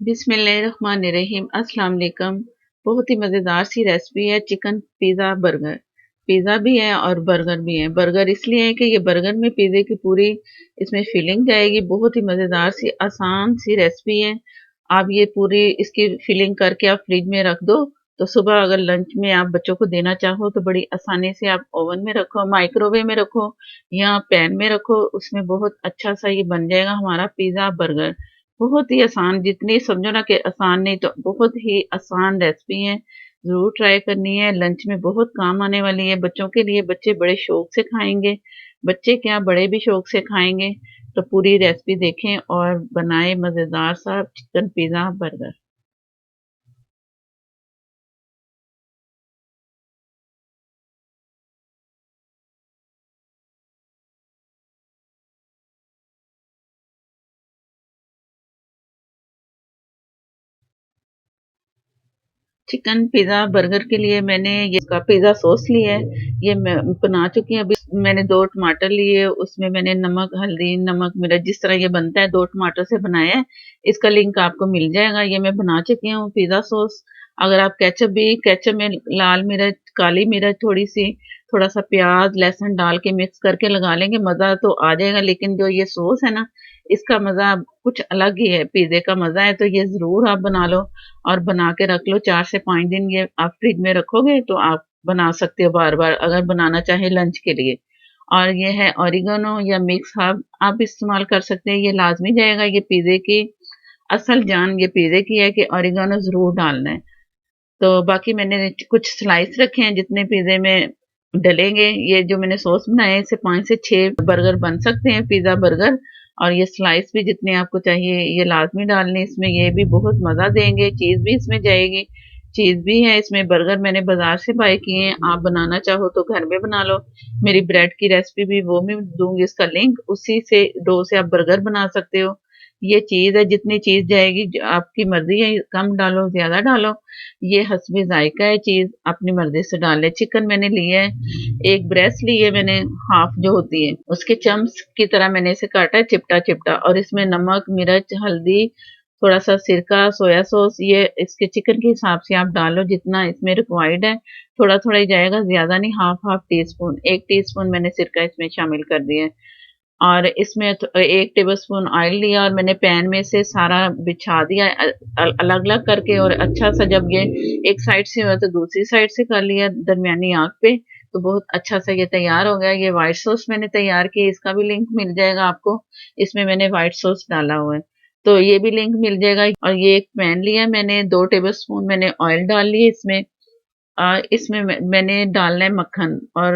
बिस्मिल्लाहिर्रहमानिर्रहीम। अस्सलाम वालेकुम। बहुत ही मज़ेदार सी रेसिपी है चिकन पिज़्ज़ा बर्गर। पिज़्ज़ा भी है और बर्गर भी है। बर्गर इसलिए है कि ये बर्गर में पिज़्ज़े की पूरी इसमें फिलिंग जाएगी। बहुत ही मज़ेदार सी आसान सी रेसिपी है। आप ये पूरी इसकी फिलिंग करके आप फ्रिज में रख दो, तो सुबह अगर लंच में आप बच्चों को देना चाहो तो बड़ी आसानी से आप ओवन में रखो, माइक्रोवेव में रखो या पैन में रखो, उसमें बहुत अच्छा सा ये बन जाएगा हमारा पिज़्ज़ा बर्गर। बहुत ही आसान, जितनी समझो ना कि आसान नहीं तो बहुत ही आसान रेसिपी है। ज़रूर ट्राई करनी है, लंच में बहुत काम आने वाली है बच्चों के लिए। बच्चे बड़े शौक से खाएंगे, बच्चे क्या बड़े भी शौक से खाएंगे। तो पूरी रेसिपी देखें और बनाएं मज़ेदार सा chicken pizza burger. Chicken pizza burger के लिए मैंने ये इसका पिज़्ज़ा सॉस लिया है। ये मैं बना चुकी हूँ। अभी मैंने 2 टमाटर लिए, उसमें मैंने नमक, हल्दी, नमक, मिर्च जिस तरह ये बनता है 2 टमाटर से बनाया है। इसका लिंक आपको मिल जाएगा। ये मैं बना चुकी हूँ पिज़्ज़ा सॉस। अगर आप केचप में लाल मिर्च, काली मिर्च थोड़ी-सी, थोड़ा-सा प्याज़, लहसुन डाल के मिक्स करके लगा लेंगे, मज़ा तो आ जाएगा। लेकिन जो ये सॉस है ना, इसका मज़ा कुछ अलग ही है। पिज़्ज़े का मज़ा है, तो ये ज़रूर आप बना लो। और बना के रख लो 4 से 5 दिन। ये आप फ्रिज में रखोगे तो आप बना सकते हो बार-बार अगर बनाना चाहे लंच के लिए। और ये है ओरिगेनो या मिक्स हर्ब, आप इस्तेमाल कर सकते हैं। ये लाज़मी जाएगा। ये पिज़्ज़े की असल जान ये पिज़्ज़े की है कि ओरिगेनो ज़रूर डालना है। तो बाकी मैंने कुछ स्लाइस रखे हैं जितने पिज़्ज़े में डलेंगे। ये जो मैंने सॉस बनाया है, इससे 5 से 6 बर्गर बन सकते हैं, पिज़्ज़ा बर्गर। और ये स्लाइस भी जितने आपको चाहिए ये लाज़मी डालने इसमें, ये भी बहुत मज़ा देंगे। चीज़ भी इसमें जाएगी, चीज़ भी है इसमें। बर्गर मैंने बाज़ार से बाय किए हैं, आप बनाना चाहो तो घर में बना लो। मेरी ब्रेड की रेसिपी भी वो मैं दूँगी इसका लिंक, उसी से डो से आप बर्गर बना सकते हो। ये चीज़ है, जितनी चीज़ जाएगी आपकी मर्ज़ी है, कम डालो, ज़्यादा डालो। ये हस्बे ज़ायक़ा है, चीज़ अपनी मर्ज़ी से डाल लें। चिकन मैंने लिया है, एक ब्रेस्ट ली है मैंने, हाफ़ जो होती है, उसके चंक्स की तरह मैंने इसे काटा है चिपटा-चिपटा। और इसमें नमक, मिर्च, हल्दी, थोड़ा-सा सिरका, सोया सॉस, ये इसके चिकन के हिसाब से आप डालो जितना इसमें रिक्वायर्ड है। थोड़ा-थोड़ा ही जाएगा, ज़्यादा नहीं, हाफ़-हाफ़ टीस्पून, 1 टीस्पून मैंने सिरका इसमें शामिल कर दिया है। और इसमें 1 टेबलस्पून ऑयल लिया और मैंने पैन में से सारा बिछा दिया अलग-अलग करके। और अच्छा-सा जब ये एक साइड से हुआ तो दूसरी साइड से कर लिया दरमियानी आँच पे, तो बहुत अच्छा-सा ये तैयार हो गया। ये व्हाइट सॉस मैंने तैयार की, इसका भी लिंक मिल जाएगा आपको। इसमें मैंने व्हाइट सॉस डाला हुआ है, तो ये भी लिंक मिल जाएगा। और ये एक पैन लिया मैंने, 2 टेबलस्पून मैंने ऑयल डाल लिए इसमें। इसमें मैंने डालना है मक्खन और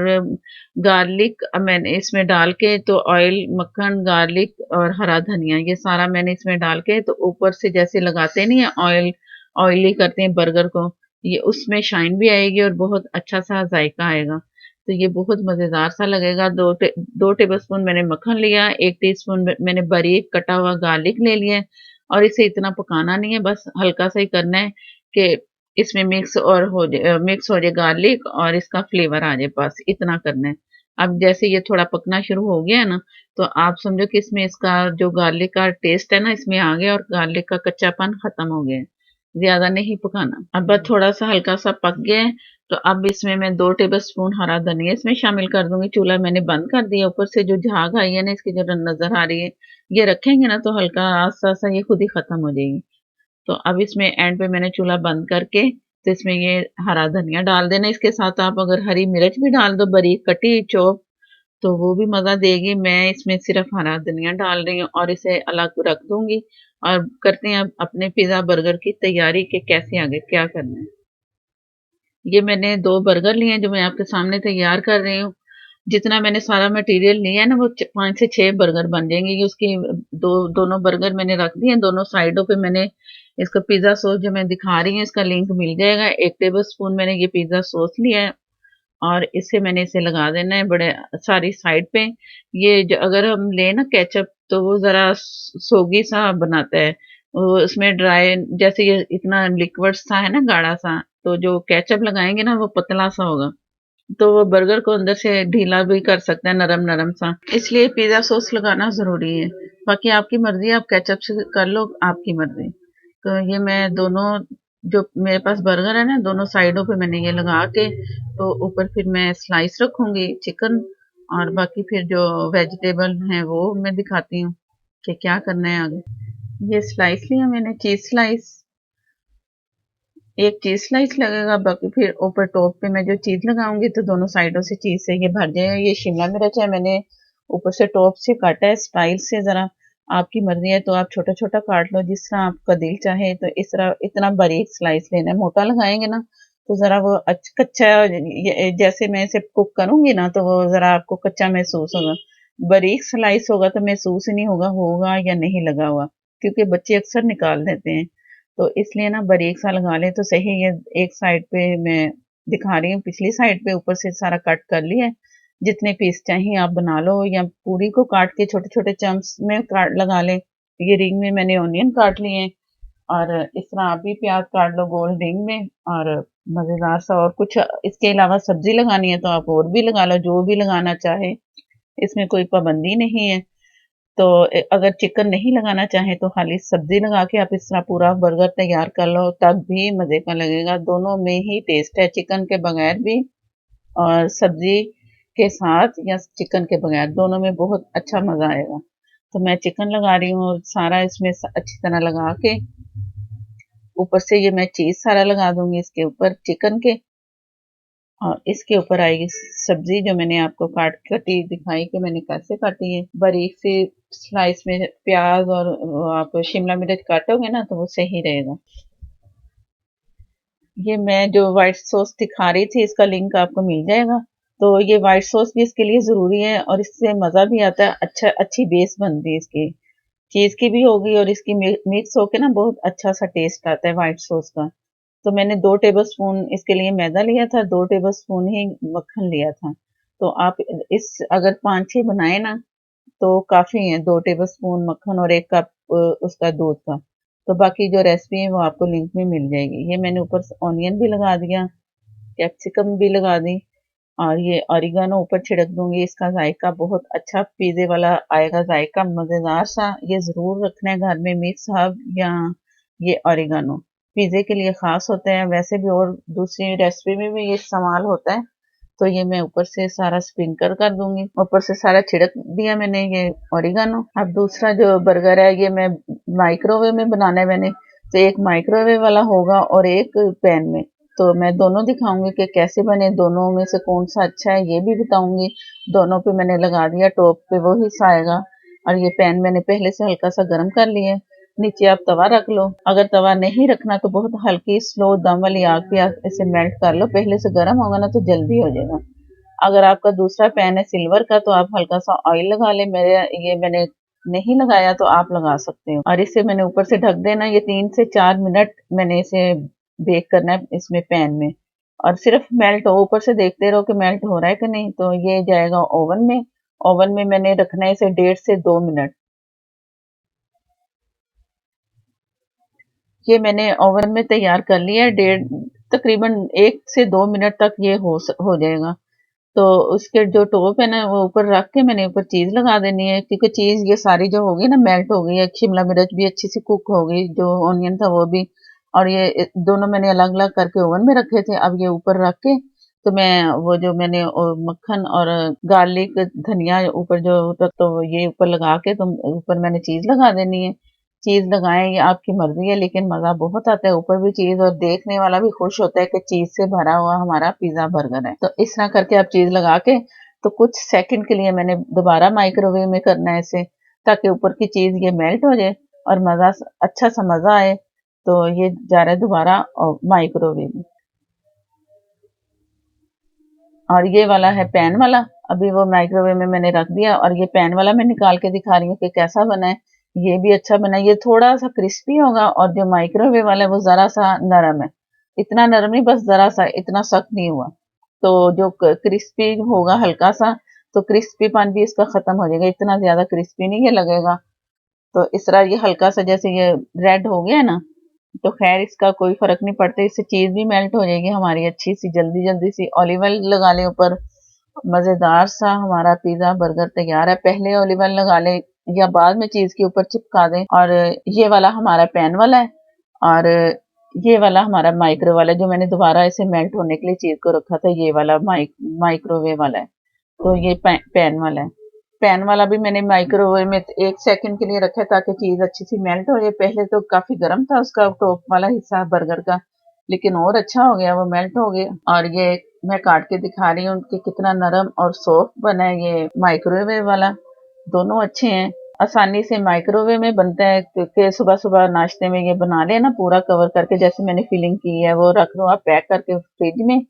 गार्लिक। मैंने इसमें डाल के तो ऑयल, मक्खन, गार्लिक और हरा धनिया, ये सारा मैंने इसमें डाल के तो ऊपर से जैसे लगाते नहीं है ऑयल, ऑयली करते हैं बर्गर को, ये उसमें शाइन भी आएगी और बहुत अच्छा सा जायका आएगा। तो ये बहुत मज़ेदार सा लगेगा। 2 टेबलस्पून मैंने मक्खन लिया, 1 टीस्पून मैंने बारीक कटा हुआ गार्लिक ले लिया है। और इसे इतना पकाना नहीं है, बस हल्का सा ही करना है कि इसमें मिक्स हो जाए गार्लिक और इसका फ्लेवर आ जाए, बस इतना करना है। अब जैसे ये थोड़ा पकना शुरू हो गया है ना, तो आप समझो कि इसमें इसका जो गार्लिक का टेस्ट है ना इसमें आ गया और गार्लिक का कच्चापन खत्म हो गया है। ज़्यादा नहीं पकाना। अब बस थोड़ा-सा हल्का-सा पक गया है, तो अब इसमें मैं 2 टेबलस्पून हरा धनिया इसमें शामिल कर दूँगी। चूल्हा मैंने बंद कर दिया। ऊपर से जो झाग आई है ना इसकी जो नज़र आ रही है, ये रखेंगे ना तो हल्का आस्ता-आस्ता ये खुद ही खत्म हो जाएगी। तो अब इसमें एंड पे मैंने चूल्हा बंद करके तो इसमें ये हरा धनिया डाल देना। इसके साथ आप अगर हरी मिर्च भी डाल दो बारीक कटी चॉप, तो वो भी मज़ा देगी। मैं इसमें सिर्फ हरा धनिया डाल रही हूँ और इसे अलग रख दूंगी। और करते हैं अब अपने पिज़्ज़ा बर्गर की तैयारी के कैसे आगे क्या करना है। ये मैंने 2 बर्गर लिए हैं जो मैं आपके सामने तैयार कर रही हूँ। जितना मैंने सारा मटेरियल लिया है ना वो 5 से 6 बर्गर बन जाएंगे। ये उसकी दोनों बर्गर मैंने रख दिए हैं। दोनों साइडों पे मैंने इसका पिज़्ज़ा सॉस जो मैं दिखा रही हूँ इसका लिंक मिल जाएगा। 1 टेबल स्पून मैंने ये पिज़्ज़ा सॉस लिया है और इससे मैंने इसे लगा देना है बड़े सारी साइड पे। ये जो अगर हम लें ना केचप तो वो ज़रा सोगी सा बनाता है। वो उसमें ड्राई जैसे ये इतना लिक्विड सा है ना गाढ़ा सा, तो जो केचप लगाएंगे ना वो पतला सा होगा। तो वो बर्गर को अंदर से ढीला भी कर सकता है, नरम-नरम सा। इसलिए पिज़्ज़ा सॉस लगाना ज़रूरी है। बाकी आपकी मर्ज़ी, आप केचप से कर लो, आपकी मर्ज़ी। तो ये मैं दोनों जो मेरे पास बर्गर है ना, दोनों साइडों पे मैंने ये लगा के तो ऊपर फिर मैं स्लाइस रखूंगी चिकन, और बाकी फिर जो वेजिटेबल हैं वो मैं दिखाती हूँ कि क्या करना है आगे। ये स्लाइस लिया मैंने, चीज स्लाइस, एक चीज स्लाइस लगेगा, बाकी फिर ऊपर टॉप पे मैं जो चीज लगाऊंगी तो दोनों साइडों से चीज से ये भर जाएगा। ये शिमला मिर्च है, मैंने ऊपर से टॉप से काटा है स्टाइल से, जरा आपकी मर्जी है तो आप छोटा छोटा काट लो जिस तरह आपका दिल चाहे। तो इस तरह इतना बारीक स्लाइस लेना है, मोटा लगाएंगे ना तो जरा वो कच्चा, जैसे मैं इसे कुक करूंगी ना तो वो जरा आपको कच्चा महसूस होगा। बारीक स्लाइस होगा तो महसूस ही नहीं होगा होगा या नहीं लगा हुआ, क्योंकि बच्चे अक्सर निकाल देते हैं। तो इसलिए ना बारीक सा लगा ले तो सही। ये एक साइड पे मैं दिखा रही हूँ, पिछली साइड पे ऊपर से सारा कट कर लिया है। जितने पीस चाहिए आप बना लो, या पूरी को काट के छोटे छोटे चंक्स में काट लगा ले। ये रिंग में मैंने ऑनियन काट लिए हैं, और इस तरह आप भी प्याज काट लो गोल रिंग में। और मजेदार सा, और कुछ इसके अलावा सब्जी लगानी है तो आप और भी लगा लो, जो भी लगाना चाहे, इसमें कोई पाबंदी नहीं है। तो अगर चिकन नहीं लगाना चाहे तो खाली सब्जी लगा के आप इस तरह पूरा बर्गर तैयार कर लो, तब भी मजे का लगेगा। दोनों में ही टेस्ट है, चिकन के बगैर भी और सब्जी के साथ या चिकन के बगैर, दोनों में बहुत अच्छा मजा आएगा। तो मैं चिकन लगा रही हूँ और सारा इसमें अच्छी तरह लगा के ऊपर से ये मैं चीज सारा लगा दूंगी इसके ऊपर चिकन के, और इसके ऊपर आएगी सब्जी जो मैंने आपको काट कटी दिखाई कि मैंने कैसे काटी है बारीक सी स्लाइस में। प्याज और आप शिमला मिर्च काटोगे ना तो वो सही रहेगा। ये मैं जो व्हाइट सॉस दिखा रही थी इसका लिंक आपको मिल जाएगा। तो ये व्हाइट सॉस भी इसके लिए जरूरी है, और इससे मजा भी आता है, अच्छा अच्छी बेस बनती है इसकी। चीज की भी होगी और इसकी मिक्स होके ना बहुत अच्छा सा टेस्ट आता है व्हाइट सॉस का। तो मैंने 2 टेबलस्पून इसके लिए मैदा लिया था, 2 टेबलस्पून ही मक्खन लिया था। तो आप इस अगर 5-6 बनाए ना तो काफी है, 2 टेबलस्पून मक्खन और 1 कप उसका दूध का। तो बाकी जो रेसिपी है वो आपको लिंक में मिल जाएगी। ये मैंने ऊपर से ऑनियन भी लगा दिया, कैप्सिकम भी लगा दी, और ये ऑरिगेनो ऊपर छिड़क दूंगी। इसका जायका बहुत अच्छा पिज़्ज़े वाला आएगा, जायका मजेदार सा। ये जरूर रखना है घर में, मिक्स हर्ब या ये ऑरिगेनो पिज़्ज़े के लिए खास होता है, वैसे भी और दूसरी रेसिपी में भी ये इस्तेमाल होता है। तो ये मैं ऊपर से सारा स्प्रिंकल कर दूंगी, ऊपर से सारा छिड़क दिया मैंने ये ओरिगानो। अब दूसरा जो बर्गर है ये मैं माइक्रोवेव में बनाना है मैंने, तो एक माइक्रोवेव वाला होगा और एक पैन में। तो मैं दोनों दिखाऊंगी कि कैसे बने, दोनों में से कौन सा अच्छा है ये भी बताऊंगी। दोनों पे मैंने लगा दिया, टॉप पे वो हिस्सा आएगा। और ये पैन मैंने पहले से हल्का सा गर्म कर लिया है। नीचे आप तवा रख लो, अगर तवा नहीं रखना तो बहुत हल्की स्लो दम वाली आग पे आप इसे मेल्ट कर लो, पहले से गर्म होगा ना तो जल्दी हो जाएगा। अगर आपका दूसरा पैन है सिल्वर का तो आप हल्का सा ऑयल लगा ले, मेरे ये मैंने नहीं लगाया तो आप लगा सकते हो। और इसे मैंने ऊपर से ढक देना, ये 3 से 4 मिनट मैंने इसे बेक करना है इसमें पैन में। और सिर्फ मेल्ट हो, ऊपर से देखते रहो कि मेल्ट हो रहा है कि नहीं। तो ये जाएगा ओवन में, ओवन में मैंने रखना है इसे 1.5 से 2 मिनट। ये मैंने ओवन में तैयार कर लिया है, डेढ़ तकरीबन 1 से 2 मिनट तक ये हो जाएगा। तो उसके जो टॉप है ना वो ऊपर रख के मैंने ऊपर चीज लगा देनी है, क्योंकि चीज ये सारी जो होगी ना मेल्ट हो गई है, शिमला मिर्च भी अच्छी सी कुक हो गई, जो ऑनियन था वो भी। और ये दोनों मैंने अलग अलग करके ओवन में रखे थे, अब ये ऊपर रख के तो मैं वो जो मैंने मक्खन और गार्लिक धनिया ऊपर जो तो ये ऊपर लगा के तो ऊपर मैंने चीज लगा देनी है। चीज लगाएं ये आपकी मर्जी है, लेकिन मजा बहुत आता है ऊपर भी चीज, और देखने वाला भी खुश होता है कि चीज से भरा हुआ हमारा पिज्जा बर्गर है। तो इस तरह करके आप चीज लगा के तो कुछ सेकंड के लिए मैंने दोबारा माइक्रोवेव में करना है इसे, ताकि ऊपर की चीज ये मेल्ट हो जाए और मजा अच्छा सा मजा आए। तो ये जा रहा है दोबारा माइक्रोवेव में। और ये वाला है पैन वाला, अभी वो माइक्रोवेव में मैंने रख दिया, और ये पैन वाला मैं निकाल के दिखा रही हूँ कि कैसा बना है। ये भी अच्छा बना है, ये थोड़ा सा क्रिस्पी होगा, और जो माइक्रोवेव वाला है वो जरा सा नरम है। इतना नरम नहीं, बस जरा सा, इतना सख्त नहीं हुआ। तो जो क्रिस्पी होगा हल्का सा, तो क्रिस्पीपन भी इसका खत्म हो जाएगा, इतना ज्यादा क्रिस्पी नहीं ये लगेगा। तो इस तरह ये हल्का सा जैसे ये रेड हो गया है ना, तो खैर इसका कोई फर्क नहीं पड़ता, इससे चीज भी मेल्ट हो जाएगी हमारी अच्छी सी, जल्दी जल्दी सी। ऑलिव ऑयल लगा ले ऊपर, मजेदार सा हमारा पिज्जा बर्गर तैयार है। पहले ऑलिव ऑयल लगा ले या बाद में चीज के ऊपर चिपका दें। और ये वाला हमारा पैन वाला है, और ये वाला हमारा माइक्रो वाला जो मैंने दोबारा इसे मेल्ट होने के लिए चीज़ को रखा था, ये वाला माइक्रोवेव वाला है। तो ये पैन वाला है। पैन वाला भी मैंने माइक्रोवेव में 1 सेकंड के लिए रखा ताकि चीज़ अच्छी सी मेल्ट हो जाए। पहले तो काफ़ी गर्म था उसका टॉप वाला हिस्सा बर्गर का, लेकिन और अच्छा हो गया, वो मेल्ट हो गया। और ये मैं काट के दिखा रही हूँ कि कितना नरम और सॉफ्ट बना है ये माइक्रोवेव वाला। दोनों अच्छे हैं। आसानी से माइक्रोवेव में बनता है क्योंकि सुबह-सुबह नाश्ते में ये बना लें ना पूरा कवर करके, जैसे मैंने फिलिंग की है वो रख दो आप पैक करके फ्रिज में,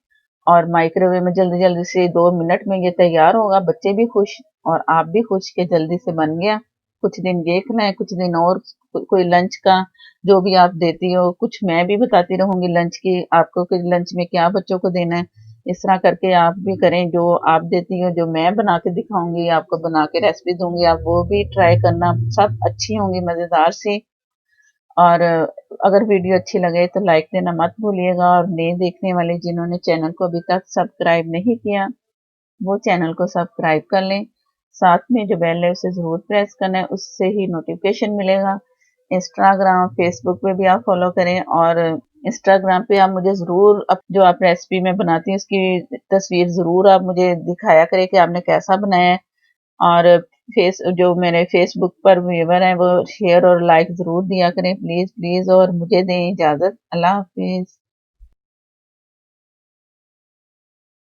और माइक्रोवेव में जल्दी-जल्दी से 2 मिनट में ये तैयार होगा। बच्चे भी खुश और आप भी खुश कि जल्दी से बन गया। कुछ दिन ये खिलाएँ, कुछ दिन और कोई लंच का जो भी आप देती हो, कुछ मैं भी बताती रहूँगी लंच की आपको कि लंच में क्या बच्चों को देना है। इस तरह करके आप भी करें, जो आप देती हो, जो मैं बना के दिखाऊँगी, आपको बना के रेसिपी दूँगी, आप वो भी ट्राई करना, सब अच्छी होंगी, मज़ेदार सी। और अगर वीडियो अच्छी लगे तो लाइक देना मत भूलिएगा, और नए देखने वाले जिन्होंने चैनल को अभी तक सब्सक्राइब नहीं किया, वो चैनल को सब्सक्राइब कर लें। साथ में जो बेल है उसे ज़रूर प्रेस करना है, उससे ही नोटिफिकेशन मिलेगा। इंस्टाग्राम, फेसबुक पे भी आप फॉलो करें, और इंस्टाग्राम पे आप मुझे ज़रूर जो आप रेसिपी में बनाती हैं उसकी तस्वीर ज़रूर आप मुझे दिखाया करें कि आपने कैसा बनाया है। और जो मेरे फेसबुक पर व्यूवर हैं वो शेयर और लाइक ज़रूर दिया करें, प्लीज़ प्लीज़। और मुझे दें इजाज़त। अल्लाह हाफ़िज़।